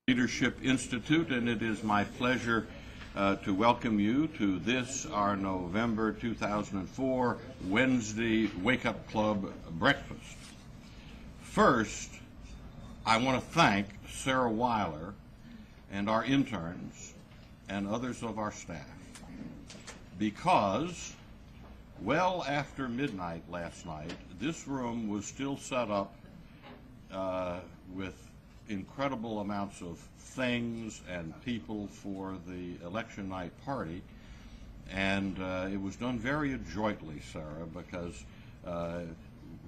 Leadership Institute, and it is my pleasure to welcome you to this, our November 2004 Wednesday Wake Up Club breakfast. First, I want to thank Sarah Weiler and our interns and others of our staff because well after midnight last night, this room was still set up with incredible amounts of things and people for the election night party, and it was done very adroitly, Sarah, because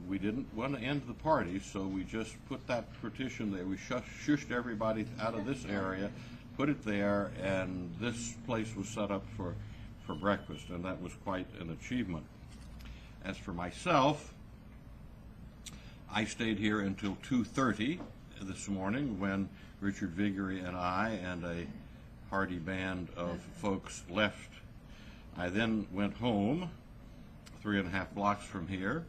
we didn't want to end the party, so we just put that partition there. We shushed everybody out of this area, put it there, and this place was set up for breakfast, and that was quite an achievement. As for myself, I stayed here until 2:30 this morning when Richard Viguerie and I and a hearty band of folks left. I then went home 3.5 blocks from here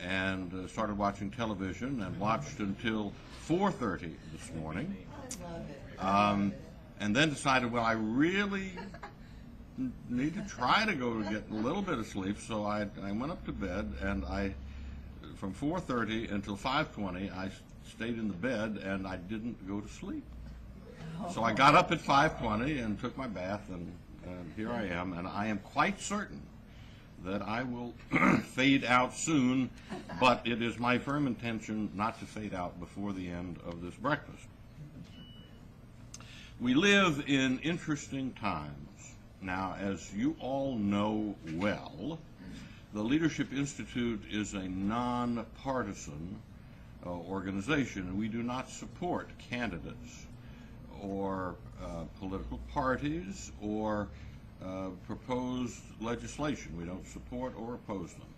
and started watching television and watched until 4:30 this morning. And then decided, well, I really need to try to go to get a little bit of sleep, so I went up to bed, and from 4:30 until 5:20 I stayed in the bed and I didn't go to sleep. So I got up at 5:20 and took my bath, and here I am, and I am quite certain that I will fade out soon, but it is my firm intention not to fade out before the end of this breakfast. We live in interesting times. Now, as you all know well, the Leadership Institute is a nonpartisan organization, and we do not support candidates or political parties or proposed legislation. We don't support or oppose them.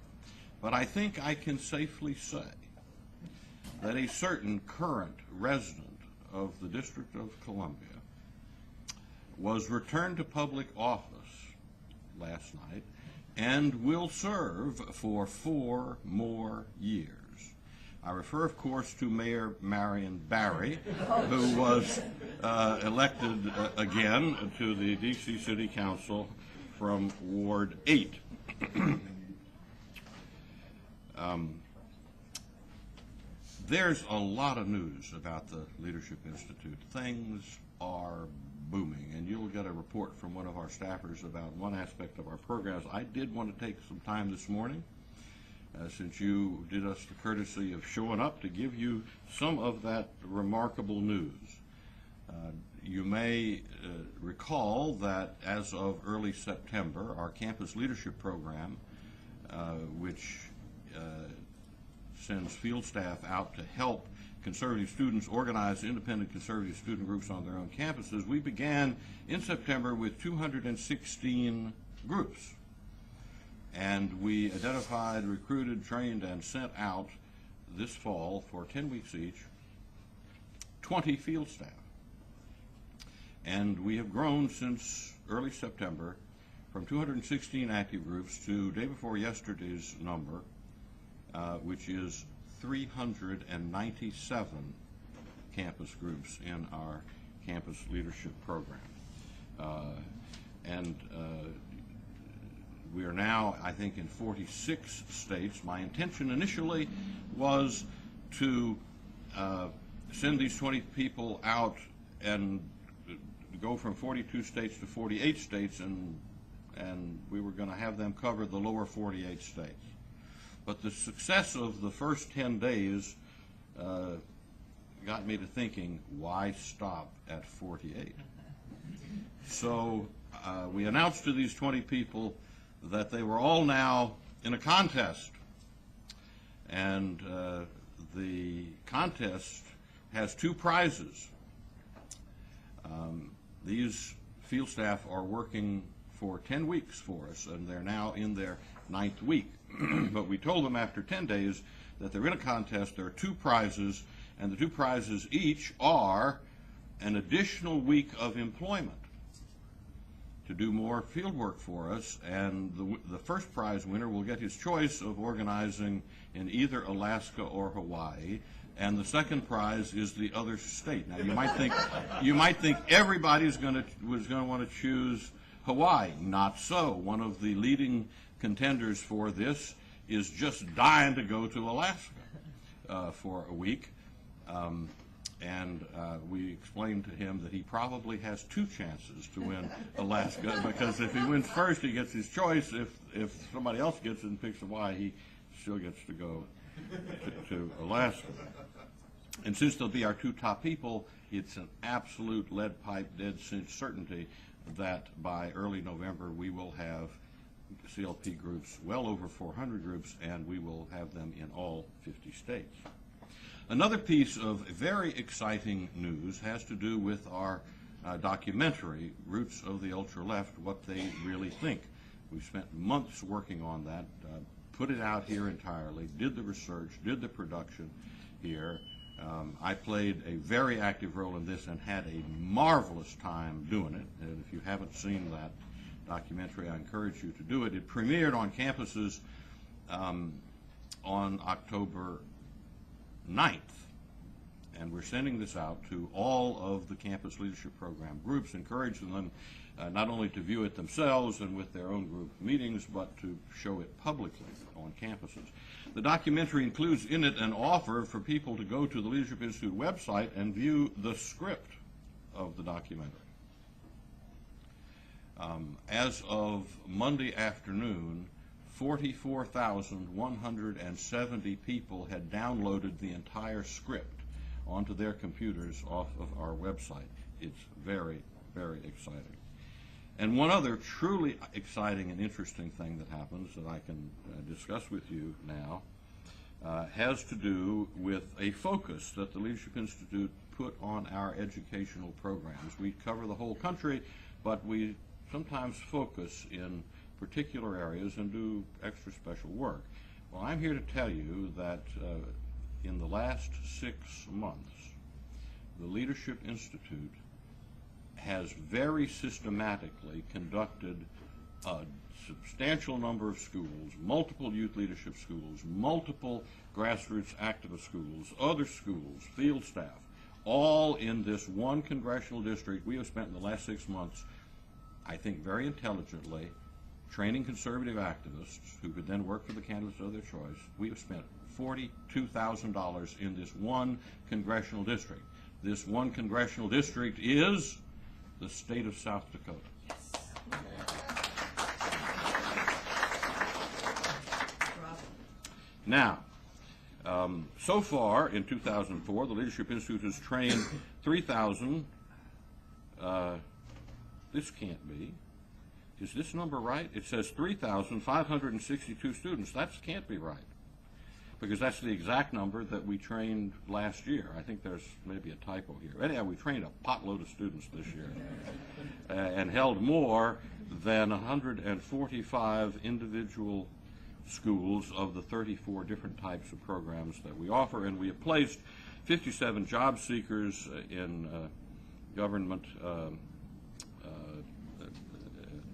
But I think I can safely say that a certain current resident of the District of Columbia was returned to public office last night and will serve for 4 more years. I refer, of course, to Mayor Marion Barry, who was elected again to the D.C. City Council from Ward 8. There's a lot of news about the Leadership Institute. Things are booming, and you'll get a report from one of our staffers about one aspect of our programs. I did want to take some time this morning, since you did us the courtesy of showing up, to give you some of that remarkable news. You may recall that as of early September, our campus leadership program, which sends field staff out to help conservative students organize independent conservative student groups on their own campuses, we began in September with 216 groups. And we identified, recruited, trained, and sent out this fall for 10 weeks each 20 field staff. And we have grown since early September from 216 active groups to day before yesterday's number, which is 397 campus groups in our campus leadership program. We are now, I think, in 46 states. My intention initially was to send these 20 people out and go from 42 states to 48 states, and we were going to have them cover the lower 48 states. But the success of the first 10 days got me to thinking, why stop at 48? So we announced to these 20 people that they were all now in a contest. And the contest has 2 prizes. These field staff are working for 10 weeks for us, and they're now in their 9th week. But we told them after 10 days that they're in a contest. There are 2 prizes, and the 2 prizes each are an additional week of employment to do more field work for us, and the first prize winner will get his choice of organizing in either Alaska or Hawaii. and the second prize is the other state. Now you might think everybody's was going to want to choose Hawaii. Not so. One of the leading contenders for this is just dying to go to Alaska for a week. And we explained to him that he probably has 2 chances to win Alaska, because if he wins first, he gets his choice. If somebody else gets it and picks Hawaii, he still gets to go to Alaska. And since they'll be our 2 top people, it's an absolute lead pipe dead certainty that by early November we will have CLP groups, well over 400 groups, and we will have them in all 50 states. Another piece of very exciting news has to do with our documentary, Roots of the Ultra-Left, What They Really Think. We spent months working on that, put it out here entirely, did the research, did the production here. I played a very active role in this and had a marvelous time doing it. And if you haven't seen that documentary, I encourage you to do it. It premiered on campuses on October 9th, and we're sending this out to all of the campus leadership program groups, encouraging them not only to view it themselves and with their own group meetings, but to show it publicly on campuses. The documentary includes in it an offer for people to go to the Leadership Institute website and view the script of the documentary. As of Monday afternoon, 44,170 people had downloaded the entire script onto their computers off of our website. It's very, very exciting. And one other truly exciting and interesting thing that happens that I can discuss with you now has to do with a focus that the Leadership Institute put on our educational programs. We cover the whole country, but we sometimes focus in particular areas and do extra special work. Well, I'm here to tell you that in the last 6 months, the Leadership Institute has very systematically conducted a substantial number of schools, multiple youth leadership schools, multiple grassroots activist schools, other schools, field staff, all in this one congressional district. We have spent in the last 6 months, I think very intelligently, training conservative activists who could then work for the candidates of their choice. We have spent $42,000 in this one congressional district. This one congressional district is the state of South Dakota. Yes. Now, so far in 2004, the Leadership Institute has trained 3,000, this can't be. Is this number right? It says 3,562 students. That can't be right, because that's the exact number that we trained last year. I think there's maybe a typo here. Anyhow, we trained a potload of students this year and held more than 145 individual schools of the 34 different types of programs that we offer, and we have placed 57 job seekers in government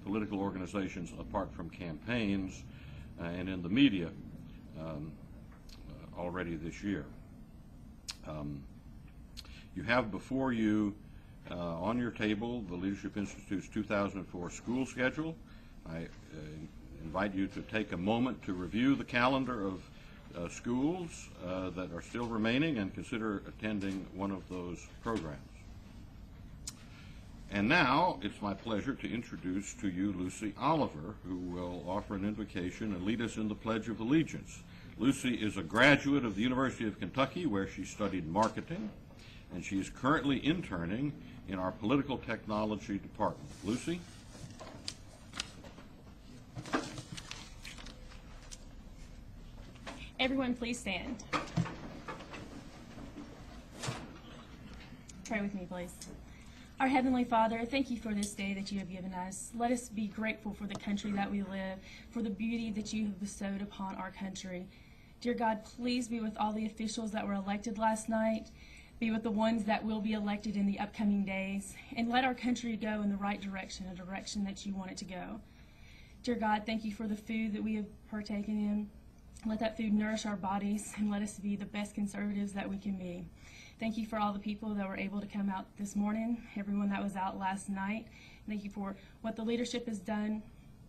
political organizations apart from campaigns and in the media already this year. You have before you on your table the Leadership Institute's 2004 school schedule. I invite you to take a moment to review the calendar of schools that are still remaining and consider attending one of those programs. And now it's my pleasure to introduce to you Lucy Oliver, who will offer an invocation and lead us in the Pledge of Allegiance. Lucy is a graduate of the University of Kentucky, where she studied marketing, and she is currently interning in our political technology department. Lucy? Everyone, please stand. Pray with me, please. Our Heavenly Father, thank you for this day that you have given us. Let us be grateful for the country that we live, for the beauty that you have bestowed upon our country. Dear God, please be with all the officials that were elected last night. Be with the ones that will be elected in the upcoming days. And let our country go in the right direction, a direction that you want it to go. Dear God, thank you for the food that we have partaken in. Let that food nourish our bodies and let us be the best conservatives that we can be. Thank you for all the people that were able to come out this morning, everyone that was out last night. Thank you for what the leadership has done,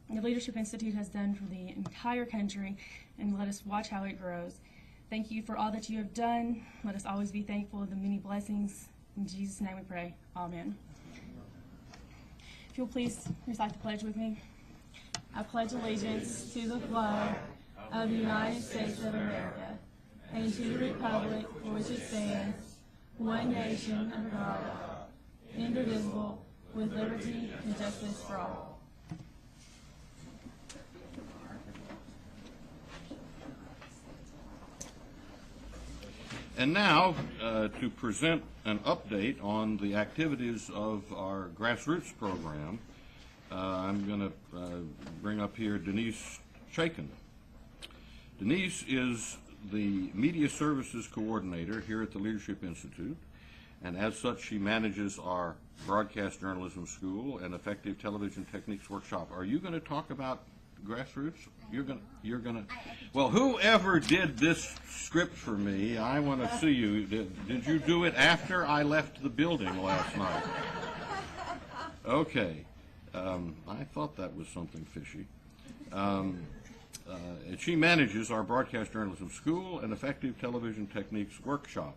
the Leadership Institute has done for the entire country, and let us watch how it grows. Thank you for all that you have done. Let us always be thankful of the many blessings. In Jesus' name we pray. Amen. If you'll please recite the pledge with me. I pledge allegiance to the flag of the United States of America and to the republic for which it stands, one nation under God, indivisible, with liberty and justice for all. And now, to present an update on the activities of our grassroots program, I'm going to bring up here Denise Chaikin. Denise is the Media Services Coordinator here at the Leadership Institute, and as such, she manages our Broadcast Journalism School and Effective Television Techniques Workshop. Are you going to talk about grassroots? You're going to. Well, whoever did this script for me, I want to see you. Did you do it after I left the building last night? Okay. I thought that was something fishy. She manages our Broadcast Journalism School and Effective Television Techniques Workshop.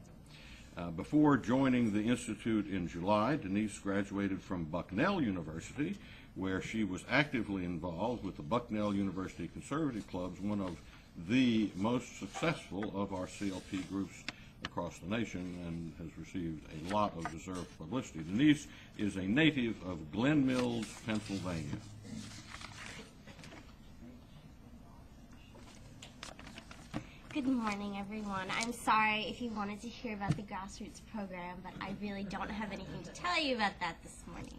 Before joining the Institute in July, Denise graduated from Bucknell University, where she was actively involved with the Bucknell University Conservative Clubs, one of the most successful of our CLT groups across the nation, and has received a lot of deserved publicity. Denise is a native of Glen Mills, Pennsylvania. Good morning, everyone. I'm sorry if you wanted to hear about the grassroots program, but I really don't have anything to tell you about that this morning.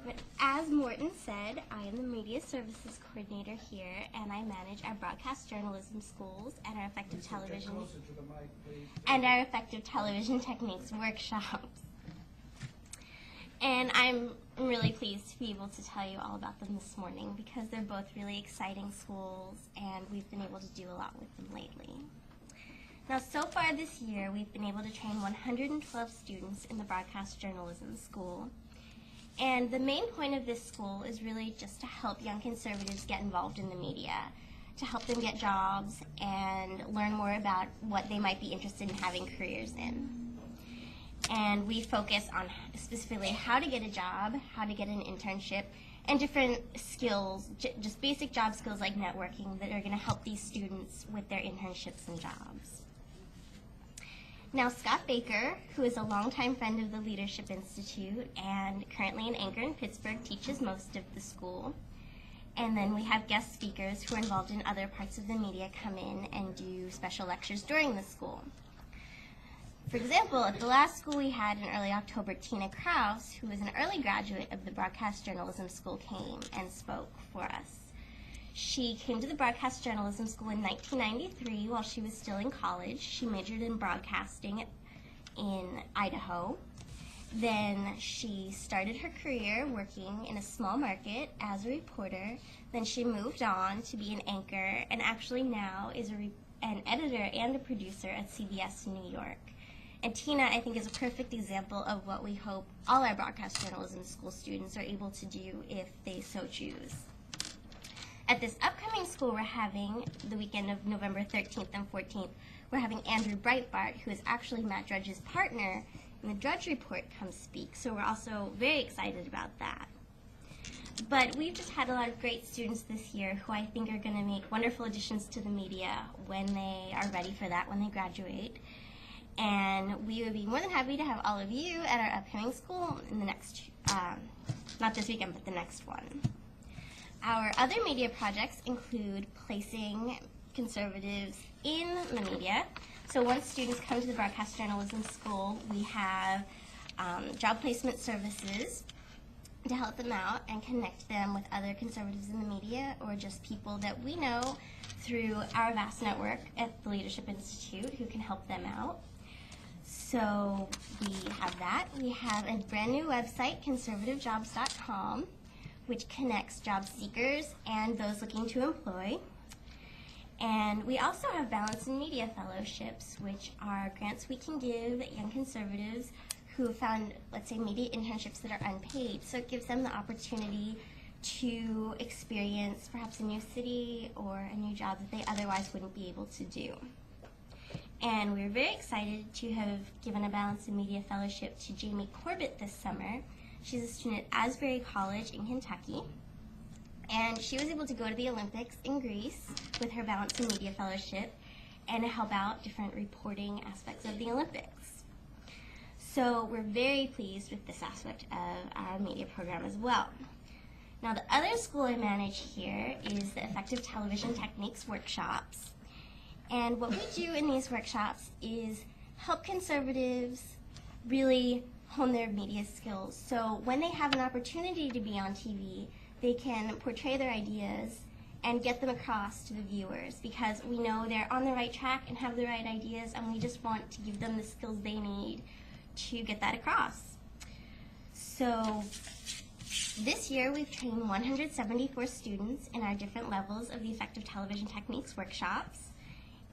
But as Morton said, I am the Media Services Coordinator here, and I manage our broadcast journalism schools and our effective television techniques workshops. And I'm really pleased to be able to tell you all about them this morning because they're both really exciting schools and we've been able to do a lot with them lately. Now, so far this year, we've been able to train 112 students in the Broadcast Journalism School. And the main point of this school is really just to help young conservatives get involved in the media, to help them get jobs and learn more about what they might be interested in having careers in. And we focus on specifically how to get a job, how to get an internship, and different skills, just basic job skills like networking that are going to help these students with their internships and jobs. Now, Scott Baker, who is a longtime friend of the Leadership Institute and currently an anchor in Pittsburgh, teaches most of the school. And then we have guest speakers who are involved in other parts of the media come in and do special lectures during the school. For example, at the last school we had in early October, Tina Krause, who is an early graduate of the Broadcast Journalism School, came and spoke for us. She came to the Broadcast Journalism School in 1993 while she was still in college. She majored in broadcasting in Idaho. Then she started her career working in a small market as a reporter. Then she moved on to be an anchor and actually now is an editor and a producer at CBS New York. And Tina, I think, is a perfect example of what we hope all our Broadcast Journalism School students are able to do if they so choose. At this upcoming school we're having, the weekend of November 13th and 14th, we're having Andrew Breitbart, who is actually Matt Drudge's partner in the Drudge Report, come speak. So we're also very excited about that. But we've just had a lot of great students this year who I think are going to make wonderful additions to the media when they are ready for that, when they graduate. And we would be more than happy to have all of you at our upcoming school in the next, not this weekend, but the next one. Our other media projects include placing conservatives in the media. So once students come to the Broadcast Journalism School, we have job placement services to help them out and connect them with other conservatives in the media or just people that we know through our vast network at the Leadership Institute who can help them out. So we have that. We have a brand new website, conservativejobs.com, which connects job seekers and those looking to employ. And we also have Balance in Media Fellowships, which are grants we can give young conservatives who have found, let's say, media internships that are unpaid. So it gives them the opportunity to experience perhaps a new city or a new job that they otherwise wouldn't be able to do. And we're very excited to have given a Balance in Media Fellowship to Jamie Corbett this summer. She's a student at Asbury College in Kentucky. And she was able to go to the Olympics in Greece with her Balance in Media Fellowship and help out different reporting aspects of the Olympics. So we're very pleased with this aspect of our media program as well. Now, the other school I manage here is the Effective Television Techniques workshops. And what we do in these workshops is help conservatives really hone their media skills. So when they have an opportunity to be on TV, they can portray their ideas and get them across to the viewers, because we know they're on the right track and have the right ideas, and we just want to give them the skills they need to get that across. So this year we've trained 174 students in our different levels of the Effective Television Techniques workshops,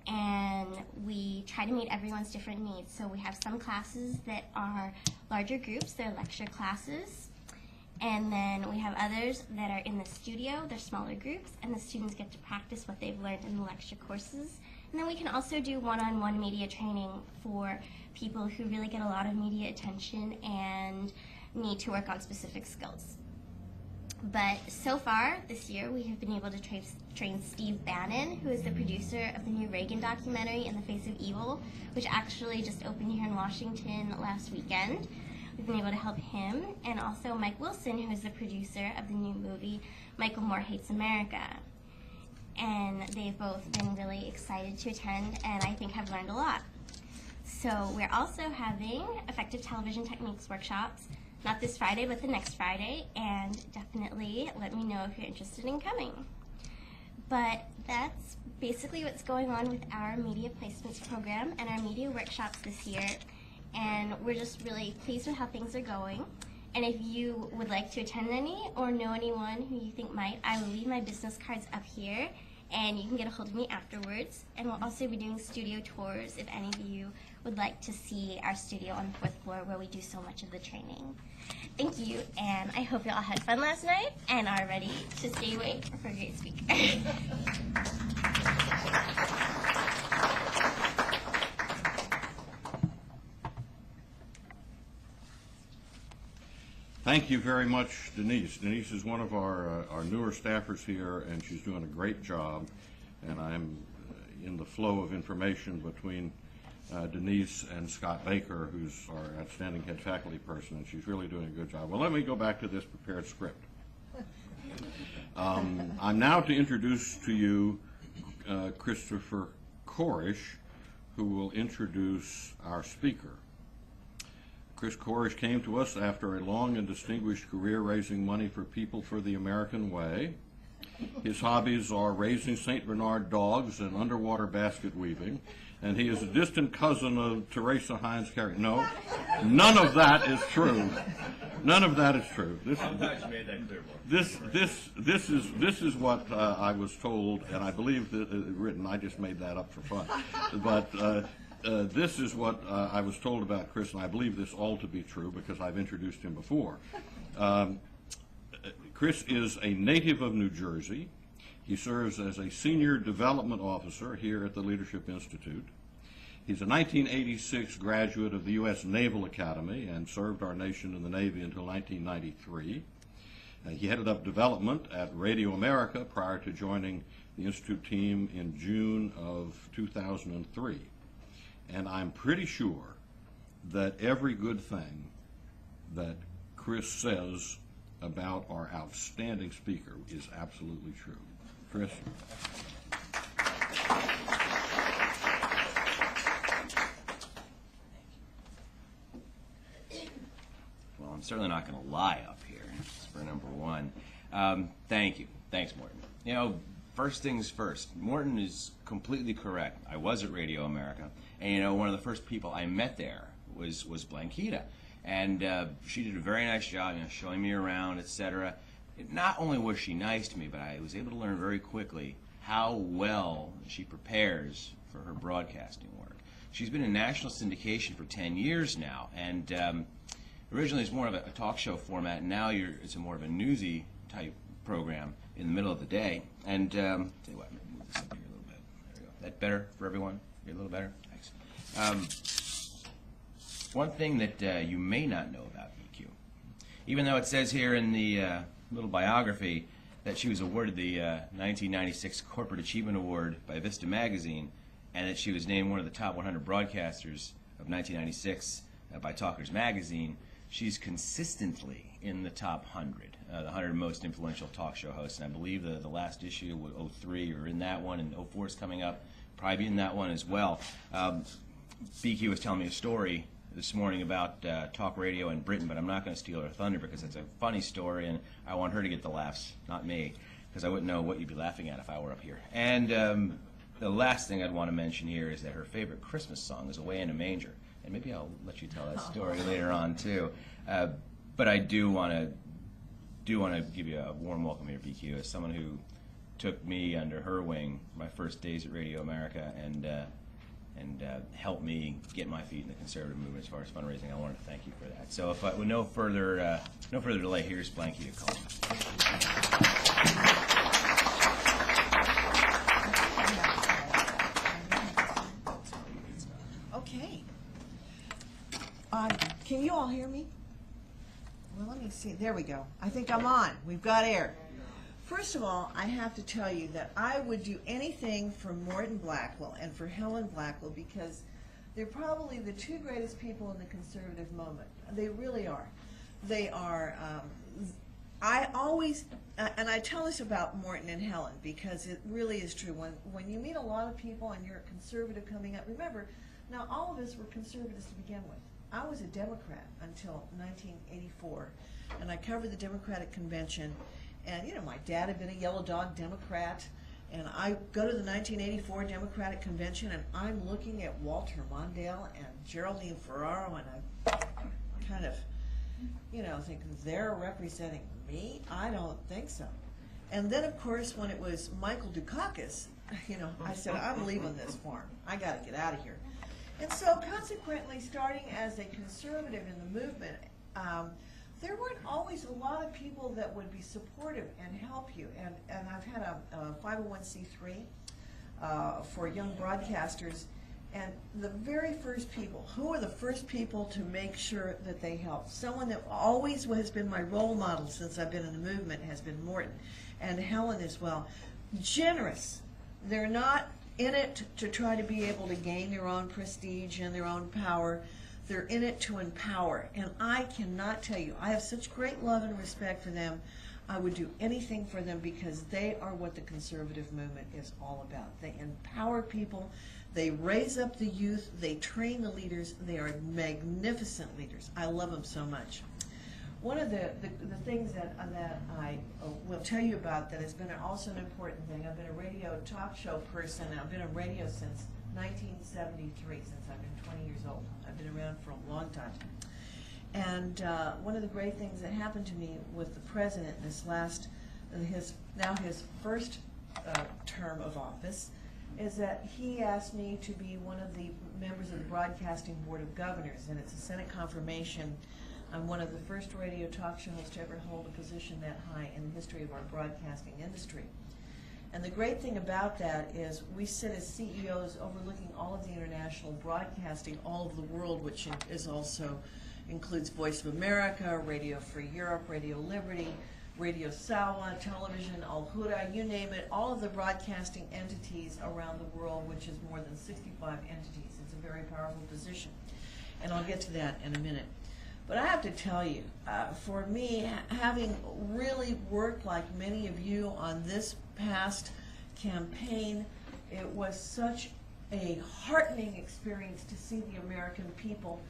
and we try to meet everyone's different needs. So we have some classes that are larger groups, they're lecture classes. And then we have others that are in the studio, they're smaller groups, and the students get to practice what they've learned in the lecture courses. And then we can also do one-on-one media training for people who really get a lot of media attention and need to work on specific skills. But so far this year, we have been able to train Steve Bannon, who is the producer of the new Reagan documentary, In the Face of Evil, which actually just opened here in Washington last weekend. We've been able to help him, and also Mike Wilson, who is the producer of the new movie, Michael Moore Hates America. And they've both been really excited to attend, and I think have learned a lot. So we're also having Effective Television Techniques workshops, not this Friday, but the next Friday, and definitely let me know if you're interested in coming. But that's basically what's going on with our media placements program and our media workshops this year. And we're just really pleased with how things are going. And if you would like to attend any or know anyone who you think might, I will leave my business cards up here, and you can get a hold of me afterwards. And we'll also be doing studio tours if any of you would like to see our studio on the 4th floor where we do so much of the training. Thank you, and I hope you all had fun last night and are ready to stay awake for a great speaker. Thank you very much, Denise. Denise is one of our newer staffers here, and she's doing a great job. And I'm in the flow of information between Denise and Scott Baker, who's our outstanding head faculty person, and she's really doing a good job. Well, let me go back to this prepared script. I'm now to introduce to you Christopher Korish, who will introduce our speaker. Chris Korish came to us after a long and distinguished career raising money for people for the American way. His hobbies are raising St. Bernard dogs and underwater basket weaving, and he is a distant cousin of Teresa Heinz Kerry. No, none of that is true. None of that is true. This is what I was told, and I believe that written. I just made that up for fun, but. This is what I was told about Chris, and I believe this all to be true because I've introduced him before. Chris is a native of New Jersey. He serves as a senior development officer here at the Leadership Institute. He's a 1986 graduate of the U.S. Naval Academy and served our nation in the Navy until 1993. He headed up development at Radio America prior to joining the Institute team in June of 2003. And I'm pretty sure that every good thing that Chris says about our outstanding speaker is absolutely true. Chris? Well, I'm certainly not going to lie up here, for number one. Thank you. Thanks, Morton. You know, first things first, Morton is completely correct. I was at Radio America. And, you know, one of the first people I met there was Blanquita. And she did a very nice job, you know, showing me around, etc. Not only was she nice to me, but I was able to learn very quickly how well she prepares for her broadcasting work. She's been in national syndication for 10 years now, and originally it's more of a talk show format, and now it's more of a newsy type program in the middle of the day. And tell you what, I'm going to move this up here a little bit. There we go. That better for everyone? A little better? Thanks. One thing that you may not know about BQ, even though it says here in the little biography that she was awarded the 1996 Corporate Achievement Award by Vista Magazine, and that she was named one of the top 100 broadcasters of 1996 by Talkers Magazine, she's consistently in the top 100, the 100 most influential talk show hosts. And I believe the last issue, 03, or in that one, and 04 is coming up, probably in that one as well. BQ was telling me a story this morning about talk radio in Britain, but I'm not going to steal her thunder because it's a funny story, and I want her to get the laughs, not me, because I wouldn't know what you'd be laughing at if I were up here. And the last thing I'd want to mention here is that her favorite Christmas song is Away in a Manger. And maybe I'll let you tell that story later on, too. But I do want to give you a warm welcome here, BQ, as someone who took me under her wing my first days at Radio America and helped me get my feet in the conservative movement as far as fundraising. I wanted to thank you for that. So if with no further delay, here's Blanquita Cullum. Okay. Can you all hear me? Well, let me see. There we go. I think I'm on. We've got air. First of all, I have to tell you that I would do anything for Morton Blackwell and for Helen Blackwell because they're probably the two greatest people in the conservative moment. They really are. They are, I always, and I tell this about Morton and Helen because it really is true. When you meet a lot of people and you're a conservative coming up, remember, now all of us were conservatives to begin with. I was a Democrat until 1984, and I covered the Democratic Convention. And, you know, my dad had been a Yellow Dog Democrat, and I go to the 1984 Democratic Convention, and I'm looking at Walter Mondale and Geraldine Ferraro, and I kind of, you know, think, they're representing me? I don't think so. And then, of course, when it was Michael Dukakis, you know, I said, I'm leaving this farm. I got to get out of here. And so, consequently, starting as a conservative in the movement, there weren't always a lot of people that would be supportive and help you. And I've had a 501c3 for young broadcasters. And the very first people, who are the first people to make sure that they help? Someone that always has been my role model since I've been in the movement has been Morton, and Helen as well. Generous. They're not in it to try to be able to gain their own prestige and their own power. They're in it to empower, and I cannot tell you, I have such great love and respect for them. I would do anything for them because they are what the conservative movement is all about. They empower people, they raise up the youth, they train the leaders, they are magnificent leaders. I love them so much. One of the things that I will tell you about that has been also an important thing, I've been a radio talk show person, I've been on radio since 1973, since I've been 20 years old. I've been around for a long time. And one of the great things that happened to me with the president this his first term of office is that he asked me to be one of the members of the Broadcasting Board of Governors, and it's a Senate confirmation. I'm one of the first radio talk show hosts to ever hold a position that high in the history of our broadcasting industry. And the great thing about that is we sit as CEOs overlooking all of the international broadcasting all over the world, which is also includes Voice of America, Radio Free Europe, Radio Liberty, Radio Sawa, Television, Al Huda, you name it, all of the broadcasting entities around the world, which is more than 65 entities. It's a very powerful position. And I'll get to that in a minute. But I have to tell you, for me, having really worked like many of you on this past campaign, it was such a heartening experience to see the American people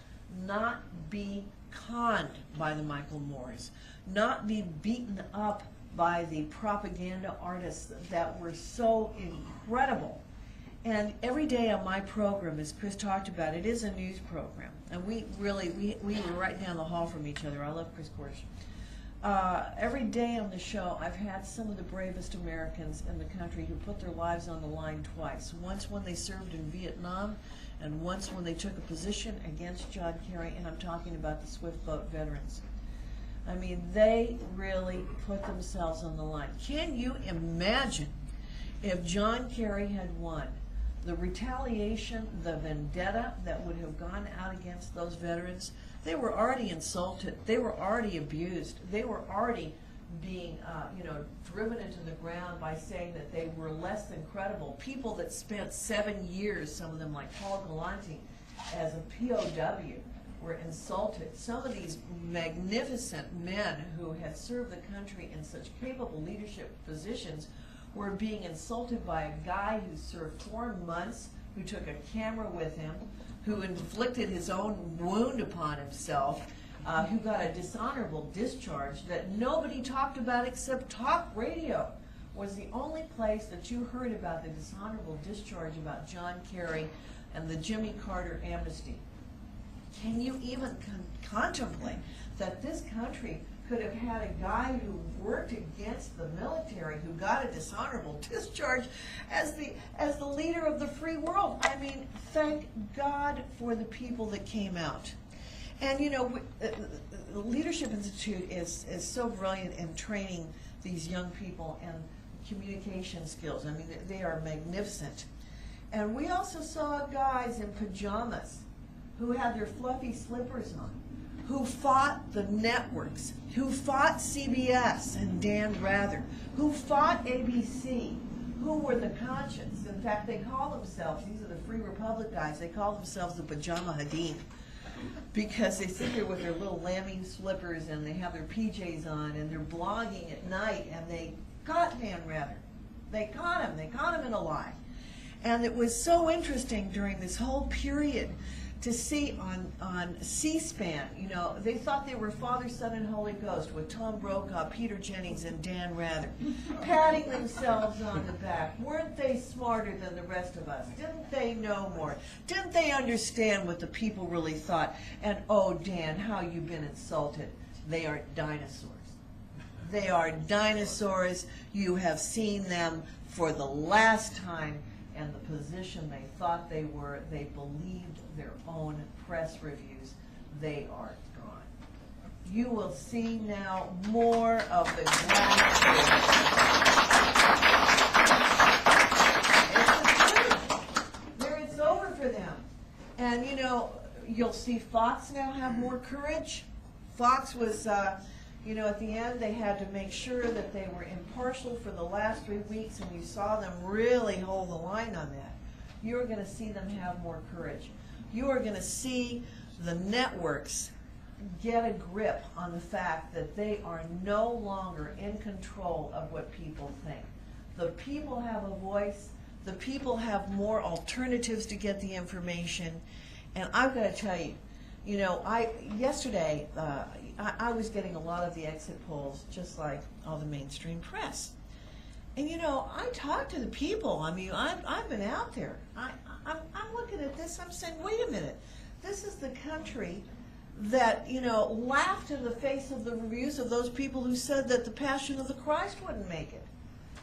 not be conned by the Michael Moores, not be beaten up by the propaganda artists that were so incredible. And every day on my program, as Chris talked about, it is a news program. And we were right down the hall from each other. I love Chris Korsh. every day on the show, I've had some of the bravest Americans in the country who put their lives on the line twice. Once when they served in Vietnam, and once when they took a position against John Kerry, and I'm talking about the Swift Boat veterans. I mean, they really put themselves on the line. Can you imagine if John Kerry had won? The retaliation, the vendetta that would have gone out against those veterans. They were already insulted. They were already abused. They were already being, driven into the ground by saying that they were less than credible. People that spent 7 years, some of them like Paul Galante, as a POW, were insulted. Some of these magnificent men who had served the country in such capable leadership positions were being insulted by a guy who served 4 months, who took a camera with him, who inflicted his own wound upon himself, who got a dishonorable discharge that nobody talked about except talk radio was the only place that you heard about the dishonorable discharge about John Kerry and the Jimmy Carter amnesty. Can you even contemplate that this country could have had a guy who worked against the military, who got a dishonorable discharge as the leader of the free world? I mean, thank God for the people that came out. And the Leadership Institute is so brilliant in training these young people in communication skills. I mean, they are magnificent. And we also saw guys in pajamas who had their fluffy slippers on, who fought the networks, who fought CBS and Dan Rather, who fought ABC, who were the conscience. In fact, they call themselves, these are the Free Republic guys, they call themselves the Pajama Hadid, because they sit there with their little lammy slippers and they have their PJs on and they're blogging at night, and they got Dan Rather. They caught him in a lie. And it was so interesting during this whole period to see on C-SPAN, they thought they were Father, Son, and Holy Ghost with Tom Brokaw, Peter Jennings, and Dan Rather, patting themselves on the back. Weren't they smarter than the rest of us? Didn't they know more? Didn't they understand what the people really thought? And oh, Dan, how you've been insulted. They are dinosaurs. They are dinosaurs. You have seen them for the last time. And the position they thought they were, they believed their own press reviews. They are gone. You will see now more of the grassroots. It's over for them. And you'll see Fox now have more courage. Fox was, at the end they had to make sure that they were impartial for the last 3 weeks, and you saw them really hold the line on that. You're going to see them have more courage. You are going to see the networks get a grip on the fact that they are no longer in control of what people think. The people have a voice. The people have more alternatives to get the information. And I've got to tell you, yesterday I was getting a lot of the exit polls, just like all the mainstream press. And I talked to the people. I mean, I've been out there. I'm looking at this. I'm saying, wait a minute. This is the country that laughed in the face of the reviews of those people who said that the Passion of the Christ wouldn't make it.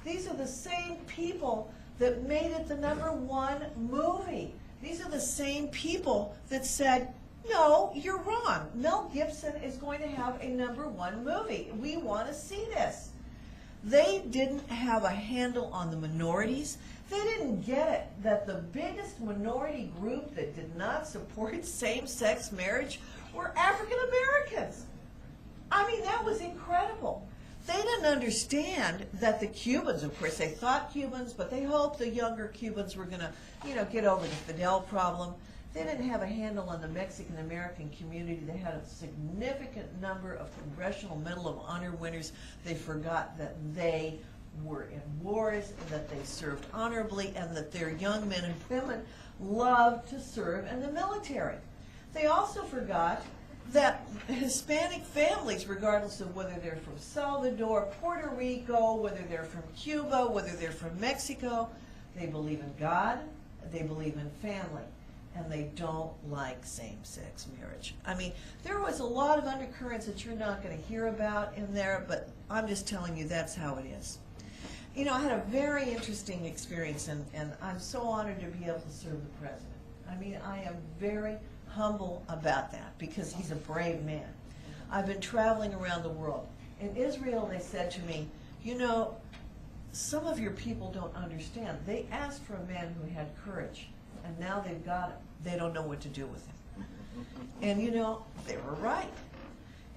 These are the same people that made it the #1 movie. These are the same people that said, no, you're wrong. Mel Gibson is going to have a #1 movie. We want to see this. They didn't have a handle on the minorities. They didn't get it that the biggest minority group that did not support same-sex marriage were African Americans. I mean, that was incredible. They didn't understand that the Cubans, of course, they thought Cubans, but they hoped the younger Cubans were going to, get over the Fidel problem. They didn't have a handle on the Mexican-American community. They had a significant number of Congressional Medal of Honor winners. They forgot that they were in wars, that they served honorably, and that their young men and women loved to serve in the military. They also forgot that Hispanic families, regardless of whether they're from Salvador, Puerto Rico, whether they're from Cuba, whether they're from Mexico, they believe in God, they believe in family. and they don't like same-sex marriage. I mean, there was a lot of undercurrents that you're not going to hear about in there, but I'm just telling you that's how it is. You know, I had a very interesting experience, and I'm so honored to be able to serve the president. I mean, I am very humble about that because he's a brave man. I've been traveling around the world. In Israel, they said to me, you know, some of your people don't understand. They asked for a man who had courage, and now they've got him. They don't know what to do with him. And you know, they were right.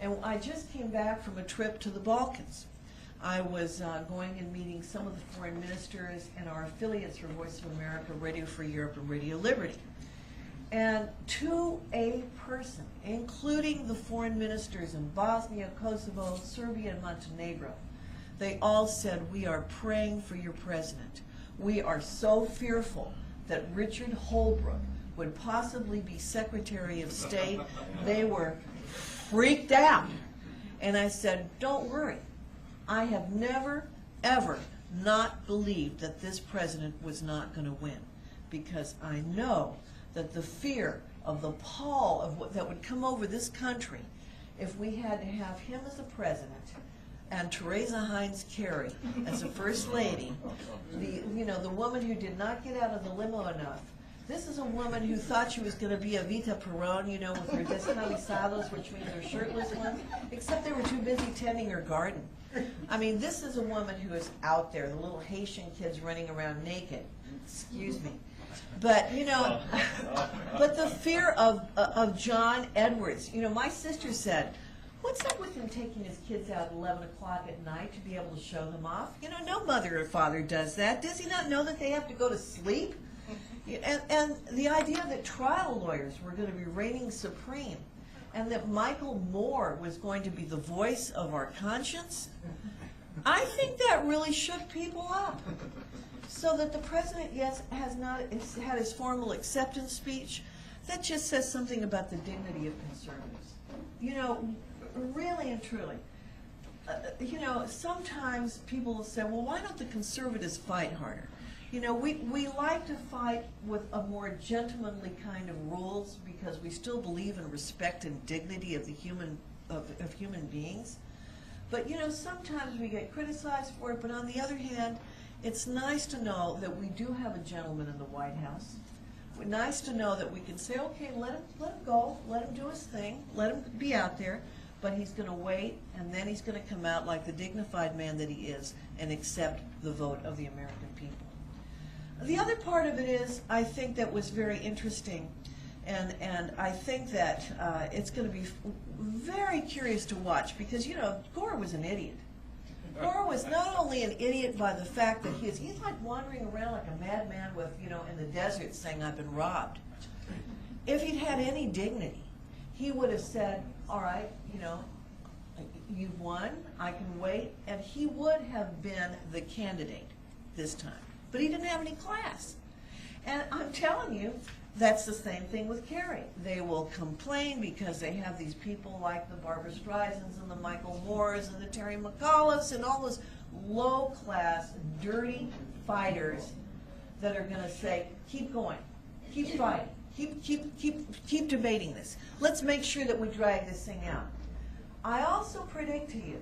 And I just came back from a trip to the Balkans. I was going and meeting some of the foreign ministers and our affiliates for Voice of America, Radio Free Europe, and Radio Liberty. And to a person, including the foreign ministers in Bosnia, Kosovo, Serbia, and Montenegro, they all said, we are praying for your president. We are so fearful that Richard Holbrooke would possibly be Secretary of State. They were freaked out. And I said, don't worry. I have never, ever not believed that this president was not going to win, because I know that the fear of the pall of what that would come over this country if we had to have him as a president and Teresa Heinz Kerry as a first lady, the woman who did not get out of the limo enough. This is a woman who thought she was going to be a Vita Perón, with her descamisados, which means her shirtless ones, except they were too busy tending her garden. I mean, this is a woman who is out there, the little Haitian kids running around naked. Excuse me. But, but the fear of John Edwards. My sister said, what's up with him taking his kids out at 11 o'clock at night to be able to show them off? No mother or father does that. Does he not know that they have to go to sleep? And the idea that trial lawyers were going to be reigning supreme and that Michael Moore was going to be the voice of our conscience, I think that really shook people up. So that the president, yes, has not had his formal acceptance speech, that just says something about the dignity of conservatives. Really and truly. Sometimes people will say, well, why don't the conservatives fight harder? We like to fight with a more gentlemanly kind of rules because we still believe in respect and dignity of the human beings. But sometimes we get criticized for it. But on the other hand, it's nice to know that we do have a gentleman in the White House. It's nice to know that we can say, okay, let him go, let him do his thing, let him be out there. But he's going to wait, and then he's going to come out like the dignified man that he is and accept the vote of the American people. The other part of it is, I think that was very interesting, and I think that it's going to be very curious to watch because, Gore was an idiot. Gore was not only an idiot by the fact that he's like wandering around like a madman with, in the desert saying, I've been robbed. If he'd had any dignity, he would have said, all right, you've won, I can wait, and he would have been the candidate this time. But he didn't have any class. And I'm telling you, that's the same thing with Kerry. They will complain because they have these people like the Barbara Streisands and the Michael Moores and the Terry McAuliffes and all those low-class, dirty fighters that are going to say, keep going, keep fighting, keep debating this. Let's make sure that we drag this thing out. I also predict to you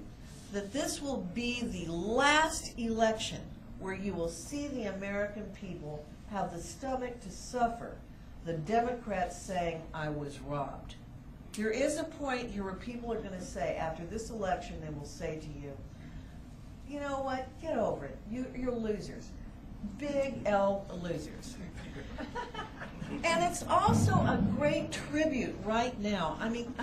that this will be the last election where you will see the American people have the stomach to suffer the Democrats saying, I was robbed. There is a point here where people are going to say, after this election, they will say to you, you know what, get over it. You're losers. Big L losers. And it's also a great tribute right now. I mean,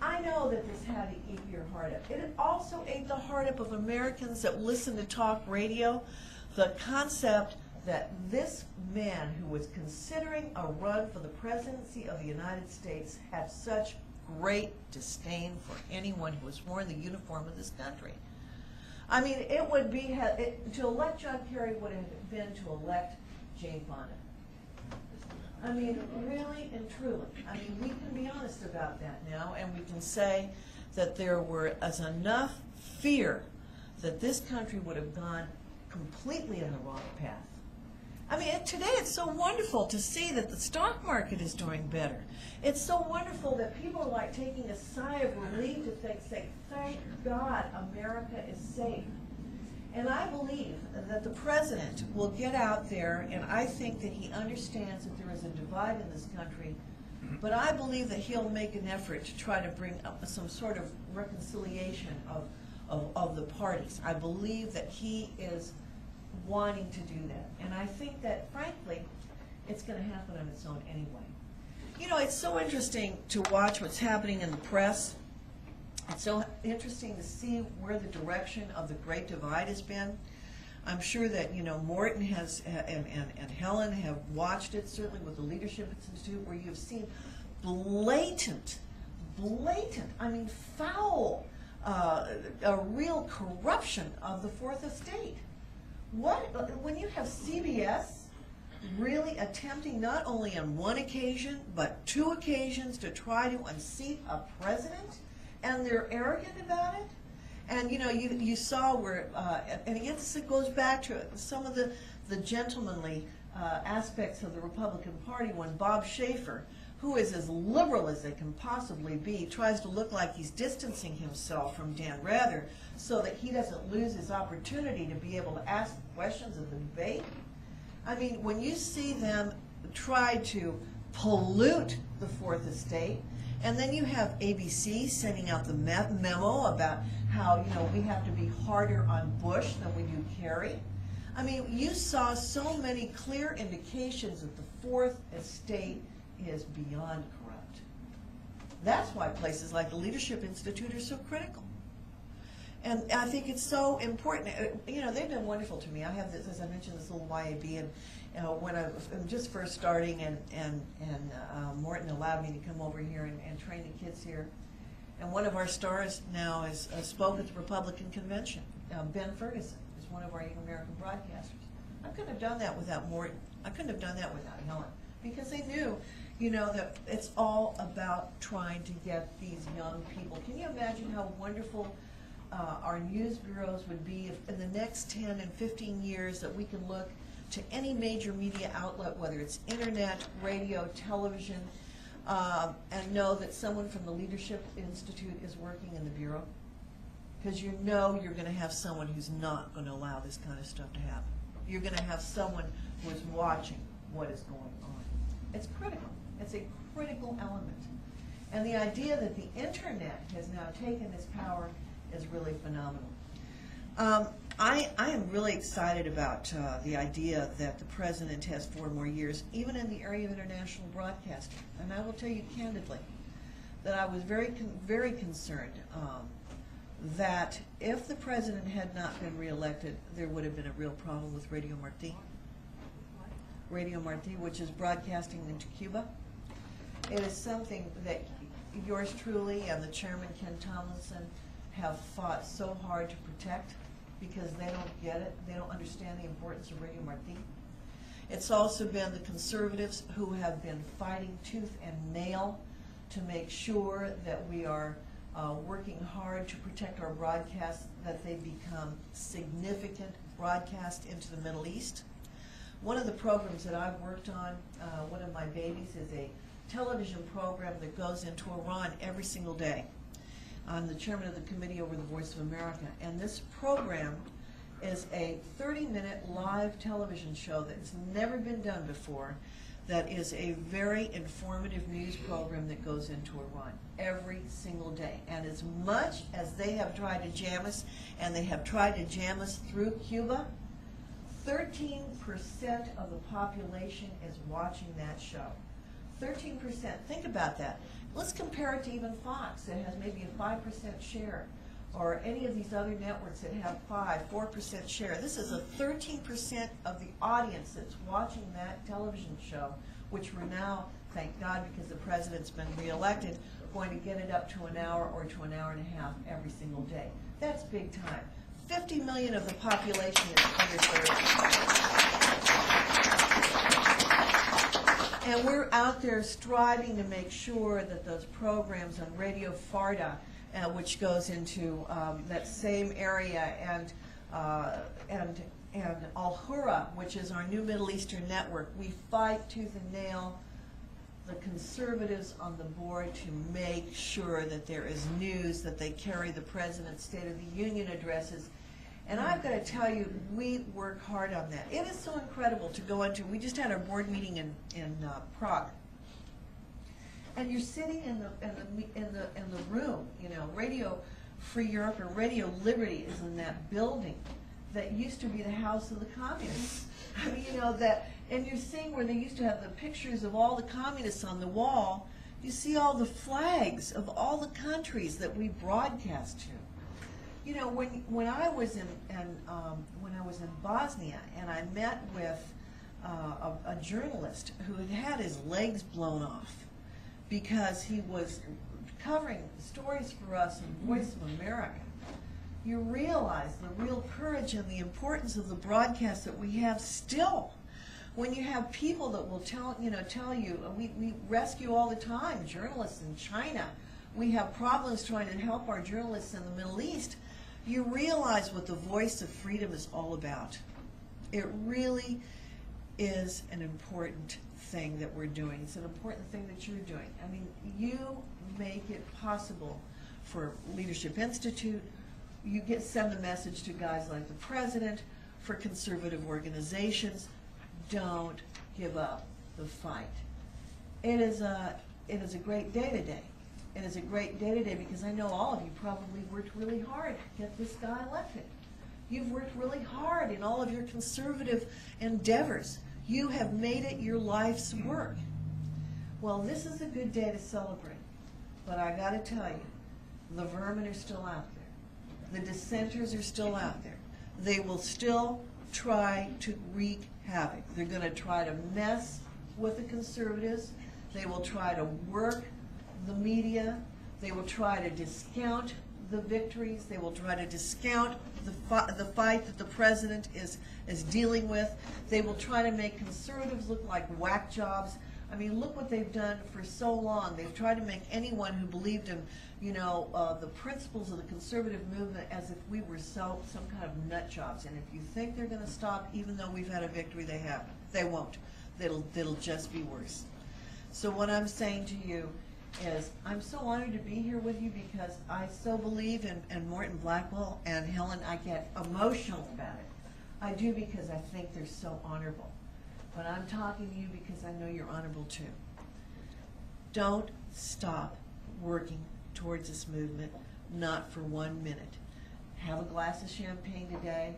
I know that this had to eat your heart up. It also ate the heart up of Americans that listen to talk radio. The concept that this man who was considering a run for the presidency of the United States had such great disdain for anyone who was wearing the uniform of this country. I mean, it would be, to elect John Kerry would have been to elect Jane Fonda. I mean, really and truly. I mean, we can be honest about that now, and we can say that there was enough fear that this country would have gone completely in the wrong path. I mean, today it's so wonderful to see that the stock market is doing better. It's so wonderful that people are like taking a sigh of relief to say, thank God America is safe. And I believe that the president will get out there, and I think that he understands that there is a divide in this country, but I believe that he'll make an effort to try to bring up some sort of reconciliation of the parties. I believe that he is wanting to do that. And I think that, frankly, it's going to happen on its own anyway. You know, it's so interesting to watch what's happening in the press. It's so interesting to see where the direction of the Great Divide has been. I'm sure that, you know, Morton has and Helen have watched it, certainly with the Leadership Institute, where you've seen blatant, I mean, foul, a real corruption of the Fourth Estate. When you have CBS really attempting not only on one occasion, but 2 occasions to try to unseat a president, and they're arrogant about it. And you know, you saw where, and again, this goes back to some of the gentlemanly aspects of the Republican Party when Bob Schaefer, who is as liberal as they can possibly be, tries to look like he's distancing himself from Dan Rather so that he doesn't lose his opportunity to be able to ask questions of the debate. I mean, when you see them try to pollute the Fourth Estate, and then you have ABC sending out the memo about how, you know, we have to be harder on Bush than we do Kerry. I mean, you saw so many clear indications that the Fourth Estate is beyond corrupt. That's why places like the Leadership Institute are so critical. And I think it's so important. You know, they've been wonderful to me. I have this, as I mentioned, this little YAB, and when I'm just first starting, and Morton allowed me to come over here and train the kids here. And one of our stars now is spoke at the Republican convention. Ben Ferguson is one of our young American broadcasters. I couldn't have done that without Morton. I couldn't have done that without Helen, because they knew, you know, that it's all about trying to get these young people. Can you imagine how wonderful our news bureaus would be if in the next 10 and 15 years that we can look to any major media outlet, whether it's internet, radio, television, and know that someone from the Leadership Institute is working in the bureau? Because you know you're going to have someone who's not going to allow this kind of stuff to happen. You're going to have someone who is watching what is going on. It's critical. It's a critical element. And the idea that the internet has now taken this power is really phenomenal. I am really excited about the idea that the president has 4 more years, even in the area of international broadcasting. And I will tell you candidly that I was very concerned that if the president had not been reelected, there would have been a real problem with Radio Marti. Radio Marti, which is broadcasting into Cuba. It is something that yours truly and the chairman, Ken Tomlinson, have fought so hard to protect, because they don't get it. They don't understand the importance of Radio Marti. It's also been the conservatives who have been fighting tooth and nail to make sure that we are working hard to protect our broadcasts, that they become significant broadcasts into the Middle East. One of the programs that I've worked on, one of my babies, is a television program that goes into Iran every single day. I'm the chairman of the committee over the Voice of America, and this program is a 30-minute live television show that's never been done before, that is a very informative news program that goes into Iran every single day. And as much as they have tried to jam us, and they have tried to jam us through Cuba, 13% of the population is watching that show. 13%. Think about that. Let's compare it to even Fox, that has maybe a 5% share, or any of these other networks that have 4% share. This is a 13% of the audience that's watching that television show, which we're now, thank God, because the president's been reelected, going to get it up to an hour or to an hour and a half every single day. That's big time. 50 million of the population is under 30. And we're out there striving to make sure that those programs on Radio Farda, which goes into that same area, and Al-Hura, which is our new Middle Eastern network. We fight tooth and nail the conservatives on the board to make sure that there is news, that they carry the President's State of the Union addresses. And I've got to tell you, we work hard on that. It is so incredible to go into. We just had our board meeting in Prague, and you're sitting in the room. You know, Radio Free Europe or Radio Liberty is in that building that used to be the house of the communists. I mean, you know that, and you're seeing where they used to have the pictures of all the communists on the wall. You see all the flags of all the countries that we broadcast to. You know, when I was in Bosnia, and I met with a journalist who had had his legs blown off because he was covering stories for us in Voice of America, you realize the real courage and the importance of the broadcast that we have still. When you have people that will tell you, we rescue all the time journalists in China. We have problems trying to help our journalists in the Middle East. You realize what the voice of freedom is all about. It really is an important thing that we're doing. It's an important thing that you're doing. I mean, you make it possible for Leadership Institute. You send the message to guys like the President, for conservative organizations. Don't give up the fight. It is a great day today. It is a great day today because I know all of you probably worked really hard to get this guy elected. You've worked really hard in all of your conservative endeavors. You have made it your life's work. Well, this is a good day to celebrate. But I got to tell you, the vermin are still out there. The dissenters are still out there. They will still try to wreak havoc. They're going to try to mess with the conservatives. They will try to work the media. They will try to discount the victories. They will try to discount the fight that the President is dealing with. They will try to make conservatives look like whack jobs. I mean, look what they've done for so long. They've tried to make anyone who believed in, the principles of the conservative movement as if we were some kind of nut jobs. And if you think they're going to stop, even though we've had a victory, they haven't. They won't. It'll just be worse. So what I'm saying to you is I'm so honored to be here with you because I so believe in Morton Blackwell and Helen. I get emotional about it. I do because I think they're so honorable. But I'm talking to you because I know you're honorable too. Don't stop working towards this movement, not for 1 minute. Have a glass of champagne today,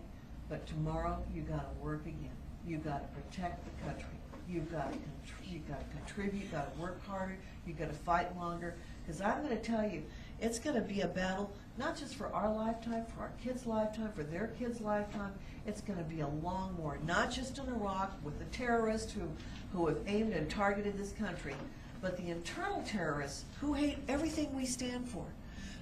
but tomorrow you got to work again. You got to protect the country. You've got to contribute. You've got to work harder. You've got to fight longer. Because I'm going to tell you, it's going to be a battle, not just for our lifetime, for our kids' lifetime, for their kids' lifetime. It's going to be a long war, not just in Iraq with the terrorists who have aimed and targeted this country, but the internal terrorists who hate everything we stand for,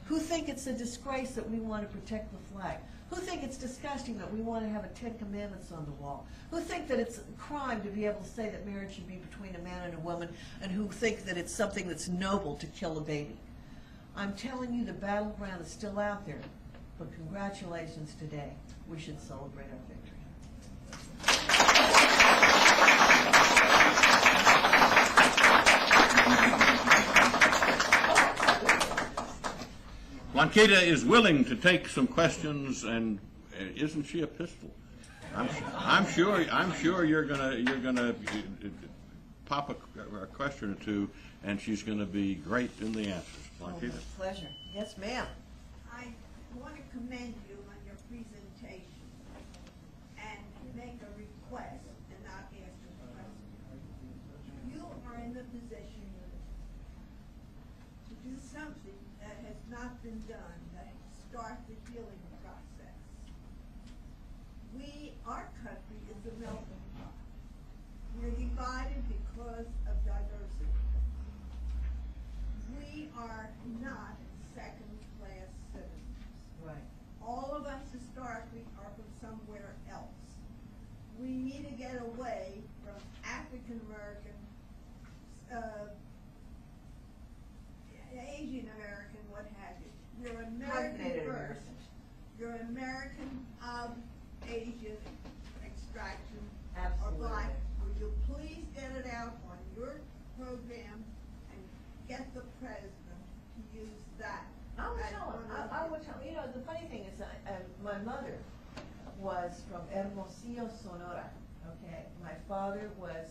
who think it's a disgrace that we want to protect the flag, who think it's disgusting that we want to have a 10 Commandments on the wall, who think that it's a crime to be able to say that marriage should be between a man and a woman, and who think that it's something that's noble to kill a baby. I'm telling you, the battleground is still out there, but congratulations today. We should celebrate our victory. Blanquita is willing to take some questions, and isn't she a pistol? I'm sure you're gonna pop a question or two, and she's gonna be great in the answers. Blanquita. Oh, my pleasure. Yes, ma'am. I want to commend you on your presentation and make a request and not ask a question. You are in the position to do something that has not been done, that start the healing process. Our country is a melting pot. We're divided because of diversity. We are not second-class citizens. Right. All of us historically are from somewhere else. We need to get away from African American, Asian American, what have you. You're American Hyphenated first. American. You're American of Asian distraction Absolutely. or black. Would you please get it out on your program and get the president to use that? I would as tell him. one of I his- would tell him. You know, the funny thing is, my mother was from Hermosillo, Sonora. Okay, my father was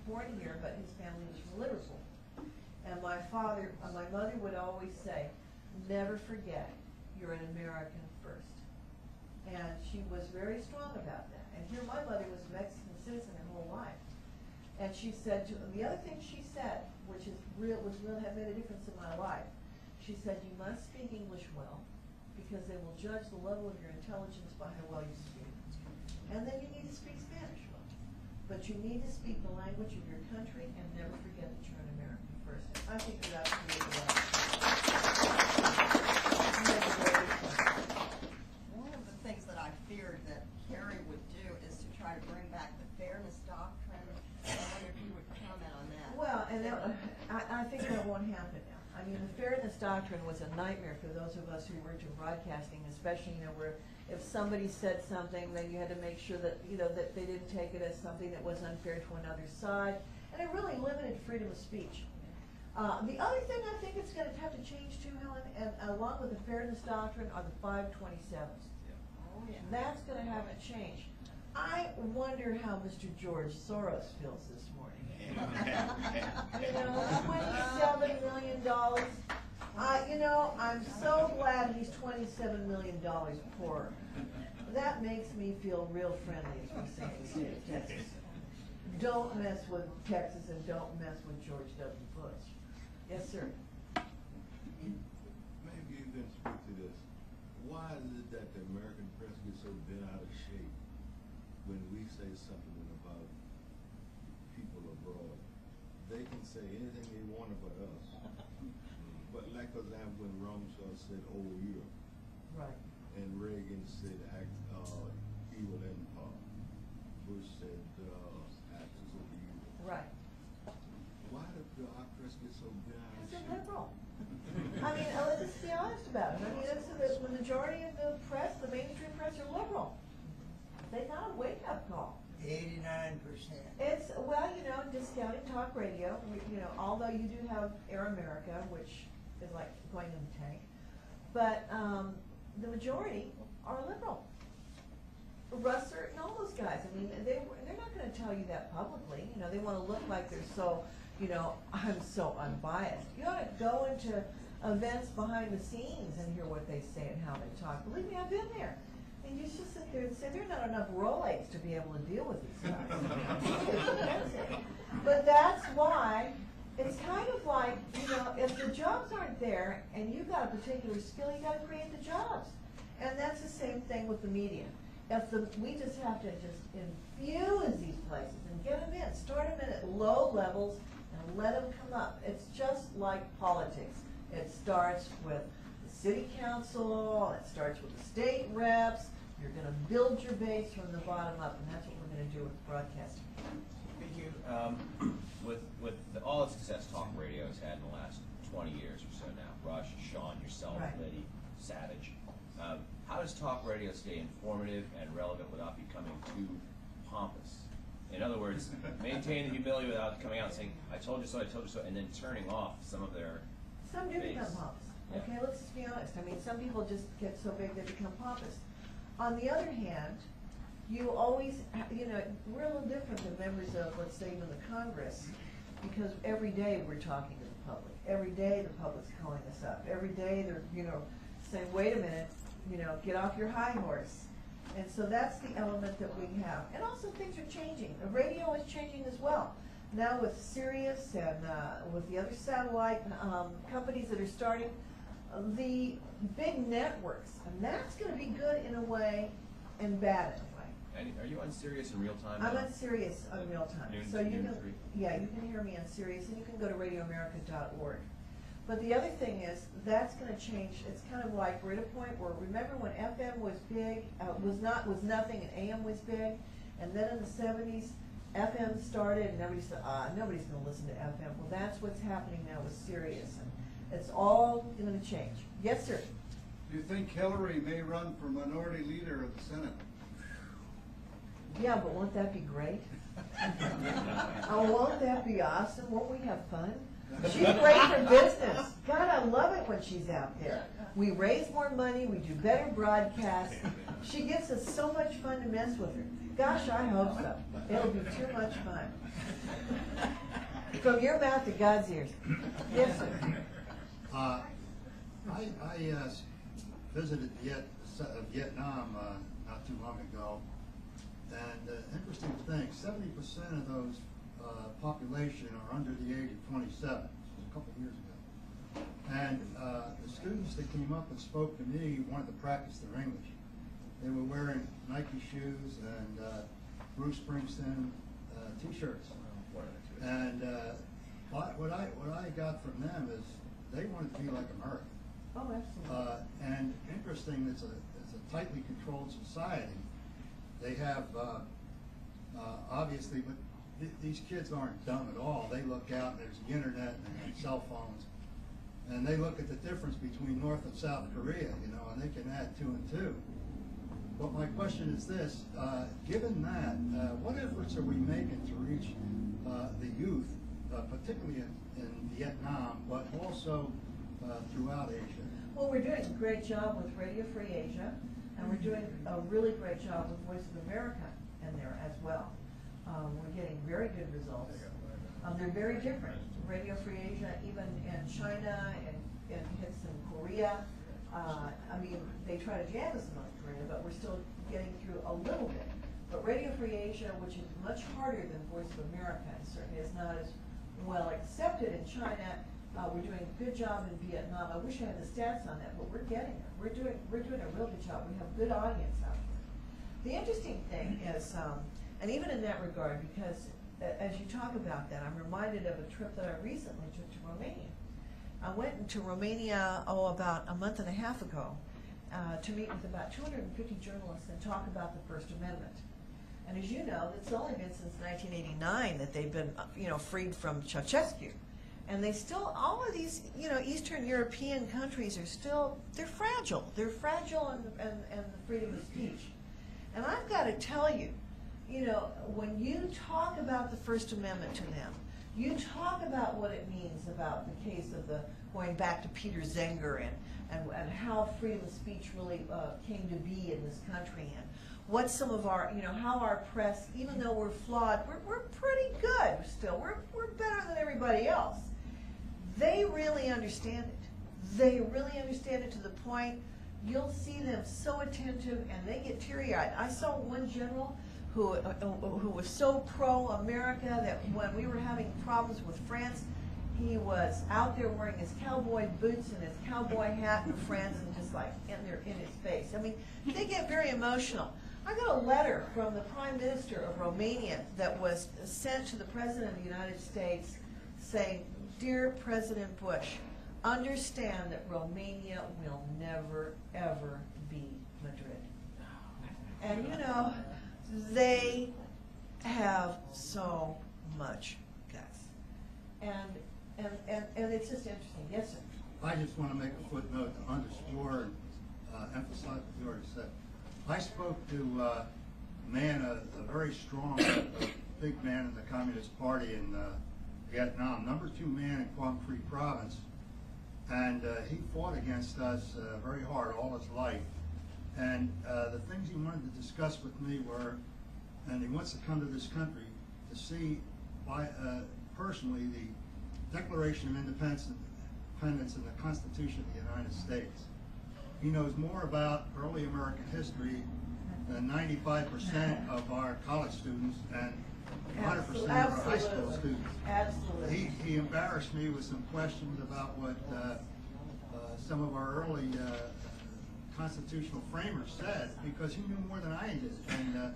born here, but his family was from Liverpool. And my mother would always say, "Never forget, you're an American first." And she was very strong about that. And here, my mother was a Mexican citizen her whole life. And she said the other thing she said, which is have made a difference in my life. She said, "You must speak English well, because they will judge the level of your intelligence by how well you speak. And then you need to speak Spanish well. But you need to speak the language of your country and never forget that you're an American first." I think that that's really One of the things that I feared that Kerry would do is to try to bring back the fairness doctrine. I wonder if you would comment on that. Well, and I think that won't happen now. I mean, the fairness doctrine was a nightmare for those of us who worked in broadcasting, especially, where if somebody said something, then you had to make sure that, that they didn't take it as something that was unfair to another side. And it really limited freedom of speech. The other thing I think it's going to have to change too, Helen, and along with the fairness doctrine, are the 527s. Oh, yeah. That's going to have to change. I wonder how Mr. George Soros feels this morning. $27 million. I'm so glad he's $27 million poorer. That makes me feel real friendly as we say in the state of Texas. Don't mess with Texas and don't mess with George W. Bush. Yes, sir. Maybe you can speak to this. Why is it that the American press gets so bent out of shape when we say something about people abroad? They can say anything they want about us. But like, for example, when Rumsfeld said, "Oh, Europe," Right. and Reagan said, "Evil empire," Bush said, "Axis of evil." Right. Why do our press get so bent out of It's a shape? liberal. I mean, let's be honest about it. I mean, the majority of the press, the mainstream press, are liberal. They got a wake-up call. 89%. It's, discounting talk radio, although you do have Air America, which is like going in the tank. But the majority are liberal. Russer and all those guys, I mean, they're not going to tell you that publicly. They want to look like they're so, I'm so unbiased. You ought to go into events behind the scenes and hear what they say and how they talk. Believe me, I've been there. And you just sit there and say, there are not enough Rolex to be able to deal with these guys. But that's why it's kind of like, if the jobs aren't there and you've got a particular skill, you got to create the jobs. And that's the same thing with the media. We just have to just infuse these places and get them in, start them in at low levels and let them come up. It's just like politics. It starts with the city council, it starts with the state reps. You're going to build your base from the bottom up, and that's what we're going to do with broadcasting. Thank you. With all the success talk radio has had in the last 20 years or so now, Rush, Sean, yourself, Right. Liddy, Savage, how does talk radio stay informative and relevant without becoming too pompous? In other words, maintain the humility without coming out and saying, "I told you so, and then turning off some of their Some do base. become pompous. Yeah. Okay, let's just be honest. I mean, some people just get so big they become pompous. On the other hand, you always, we're a little different than members of, let's say, even the Congress, because every day we're talking to the public. Every day the public's calling us up. Every day they're, saying, "Wait a minute, get off your high horse." And so that's the element that we have. And also things are changing. The radio is changing as well. Now with Sirius and with the other satellite companies that are starting, the big networks, and that's going to be good in a way and bad in a way. And are you on Sirius in real time? I'm now? on Sirius on real time. Noon- So you noon can, to 3? yeah, you can hear me on Sirius, and you can go to radioamerica.org. But the other thing is, that's going to change. It's kind of like we're at a point where, remember when FM was big, was nothing, and AM was big, and then in the 70s, FM started, and everybody said, nobody's going to listen to FM. Well, that's what's happening now with Sirius, and it's all going to change. Yes, sir. Do you think Hillary may run for minority leader of the Senate? Yeah, but won't that be great? Oh, won't that be awesome? Won't we have fun? She's great for business. God, I love it when she's out there. We raise more money, we do better broadcasts. She gives us so much fun to mess with her. Gosh, I hope so. It'll be too much fun. From your mouth to God's ears. Yes, sir. I visited Vietnam not too long ago, and interesting thing, 70% of those population are under the age of 27. This was a couple of years ago. And the students that came up and spoke to me wanted to practice their English. They were wearing Nike shoes and Bruce Springsteen t-shirts. And what I got from them is they wanted to be like America. Oh, absolutely. And interesting, it's a tightly controlled society. They have, obviously, but these kids aren't dumb at all. They look out, there's the internet and cell phones, and they look at the difference between North and South Korea, you know, and they can add 2 and 2. But my question is this, given that, what efforts are we making to reach the youth, particularly in Vietnam, but also throughout Asia? Well, we're doing a great job with Radio Free Asia, and we're doing a really great job with Voice of America in there as well. We're getting very good results. They're very different. Radio Free Asia, even in China and hits in Korea. I mean, they try to jam us in North Korea, but we're still getting through a little bit. But Radio Free Asia, which is much harder than Voice of America, and certainly is not as well accepted in China. We're doing a good job in Vietnam. I wish I had the stats on that, but we're getting it. We're doing a real good job. We have a good audience out there. The interesting thing is, and even in that regard, because as you talk about that, I'm reminded of a trip that I recently took to Romania. I went to Romania, about a month and a half ago, to meet with about 250 journalists and talk about the First Amendment. And as you know, it's only been since 1989 that they've been, freed from Ceausescu. And they still, all of these, Eastern European countries are still, they're fragile. They're fragile in the freedom of speech. And I've got to tell you, when you talk about the First Amendment to them, you talk about what it means about the case of going back to Peter Zenger and how freedom of speech really came to be in this country, and what some of our, how our press, even though we're flawed, we're pretty good still. We're better than everybody else. They really understand it. They really understand it to the point you'll see them so attentive and they get teary-eyed. I saw one general who was so pro-America that when we were having problems with France, he was out there wearing his cowboy boots and his cowboy hat in France and just like in his face. I mean, they get very emotional. I got a letter from the Prime Minister of Romania that was sent to the President of the United States saying, "Dear President Bush, understand that Romania will never, ever be Madrid." And they have so much guts. And it's just interesting. Yes, sir? I just want to make a footnote to underscore and emphasize what you already said. I spoke to a man, a very strong, big man in the Communist Party in Vietnam, #2 man in Quang Tri province, and he fought against us very hard all his life. And the things he wanted to discuss with me were, and he wants to come to this country to see personally the Declaration of Independence and the Constitution of the United States. He knows more about early American history than 95% of our college students and 100% of our high school students. Absolutely. He embarrassed me with some questions about what some of our early constitutional framers said, because he knew more than I did. And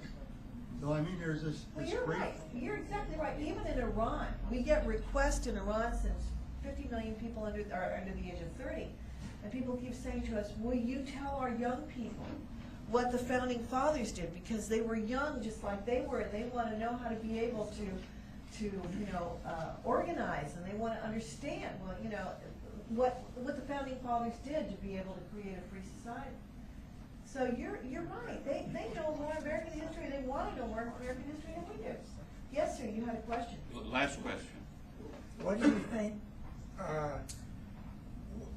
so I mean, there's this. Well, you're right. You're exactly right. Even in Iran, we get requests in Iran since 50 million people are under the age of 30, and people keep saying to us, "Will you tell our young people what the founding fathers did, because they were young just like they were, and they want to know how to be able to organize, and they want to understand what the founding fathers did to be able to create a free society." So you're right. They know more American history. They want to know more American history than we do. Yes, sir. You had a question. Last question. What do you think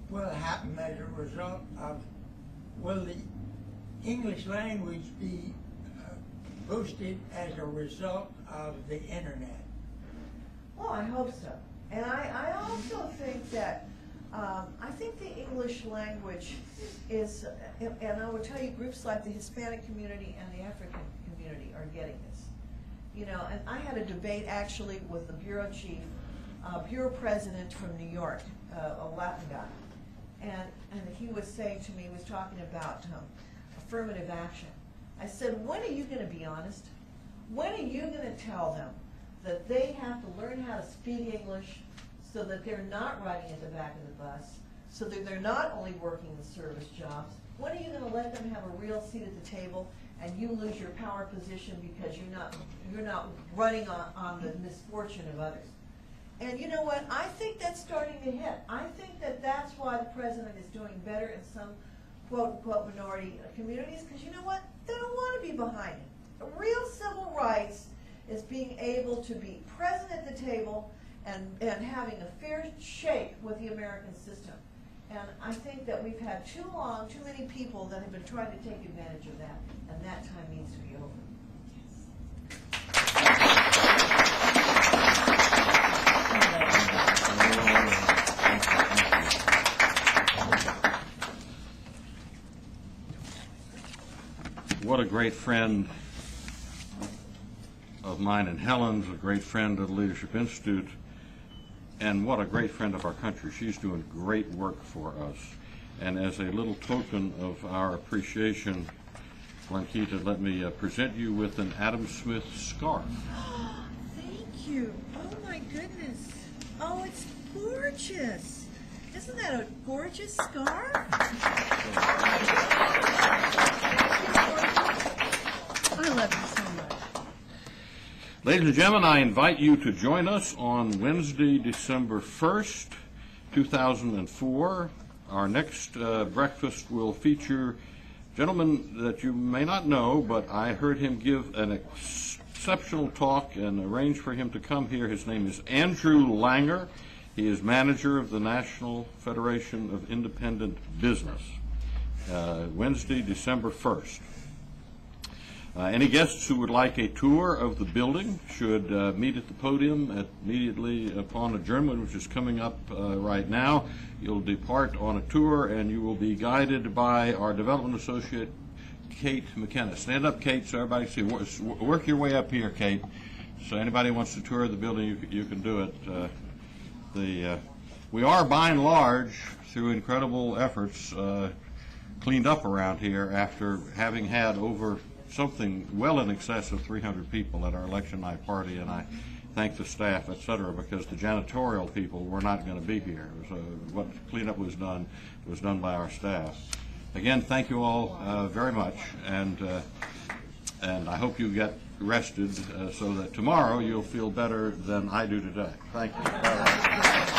will happen as a result of, will the English language be boosted as a result of the internet? Well, I hope so. And I also think that, I think the English language is, and I will tell you, groups like the Hispanic community and the African community are getting this. You know, and I had a debate actually with the bureau chief, bureau president from New York, a Latin guy. And he was saying to me, he was talking about affirmative action. I said, when are you going to be honest? When are you going to tell them that they have to learn how to speak English so that they're not riding at the back of the bus, so that they're not only working in service jobs? When are you going to let them have a real seat at the table and you lose your power position because you're not running on the misfortune of others? And you know what? I think that's starting to hit. I think that that's why the president is doing better in some quote-unquote minority communities, because you know what? They don't want to be behind it. Real civil rights is being able to be present at the table and having a fair shake with the American system. And I think that we've had too many people that have been trying to take advantage of that, and that time needs to be over. What a great friend of mine and Helen's, a great friend of the Leadership Institute, and what a great friend of our country. She's doing great work for us. And as a little token of our appreciation, Blanquita, let me present you with an Adam Smith scarf. Thank you. Oh my goodness. Oh, it's gorgeous. Isn't that a gorgeous scarf? I love you so much. Ladies and gentlemen, I invite you to join us on Wednesday, December 1st, 2004. Our next breakfast will feature a gentleman that you may not know, but I heard him give an exceptional talk and arranged for him to come here. His name is Andrew Langer. He is manager of the National Federation of Independent Business. Wednesday, December 1st. Any guests who would like a tour of the building should meet at the podium immediately upon adjournment, which is coming up right now. You'll depart on a tour, and you will be guided by our development associate, Kate McKenna. Stand up, Kate, so everybody can see. Work your way up here, Kate. So anybody wants to tour the building, you can do it. We are, by and large, through incredible efforts, cleaned up around here after having had over something well in excess of 300 people at our election night party, and I thank the staff, et cetera, because the janitorial people were not going to be here. So what cleanup was done by our staff. Again, thank you all very much, and I hope you get rested so that tomorrow you'll feel better than I do today. Thank you.